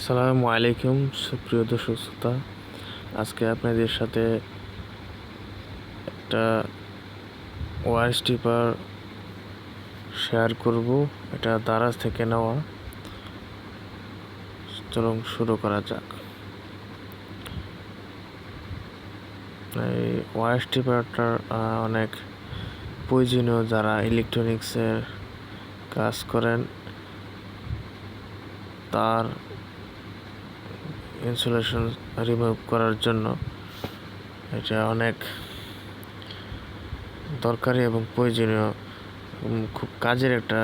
আসসালামু আলাইকুম সুপ্রিয় দর্শক শ্রোতা, আজকে আপনাদের সাথে একটা ওয়ার স্ট্রিপার শেয়ার করব। এটা দারাজ থেকে নেওয়া। চলুন শুরু করা যাক। এই ওয়ার স্ট্রিপারটার অনেক প্রয়োজনীয় যারা ইলেকট্রনিক্সের কাজ করেন, তার ইনসুলেশন রিমুভ করার জন্য এটা অনেক দরকারি এবং প্রয়োজনীয়, খুব কাজের একটা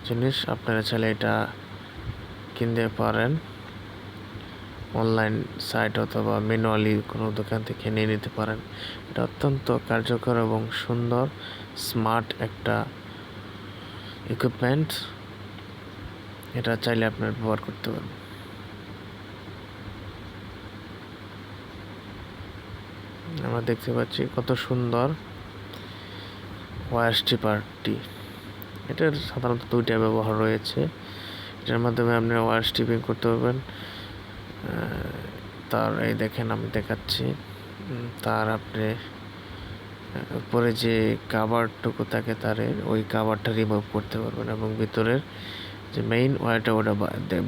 জিনিস। আপনারা চাইলে এটা কিনতে পারেন অনলাইন সাইট অথবা ম্যানুয়ালি কোনো দোকান থেকে নিয়ে নিতে পারেন। এটা অত্যন্ত কার্যকর এবং সুন্দর স্মার্ট একটা ইকুইপমেন্ট। এটা চাইলে আপনারা ব্যবহার করতে পারেন। আমরা দেখতে পাচ্ছি কত সুন্দর ওয়ার স্ট্রিপারটি। এটার সাধারণত দুইটা ব্যবহার রয়েছে। এটার মাধ্যমে আপনি ওয়ার স্ট্রিপিং করতে পারবেন। তার এই দেখেন, আমি দেখাচ্ছি। তার আপনি উপরে যে কাভারটুকু থাকে তার ওই কাভারটা রিমুভ করতে পারবেন এবং ভিতরের যে মেইন ওয়্যারটা ওটা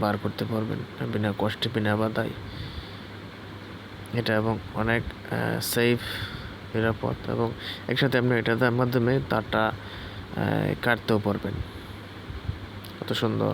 বার করতে পারবেন বিনা কষ্টে, বিনা বাধায়। এটা এবং অনেক সেফ, নিরাপদ, এবং একসাথে আপনি এটার মাধ্যমে তারটা কাটতেও পারবেন। কত সুন্দর!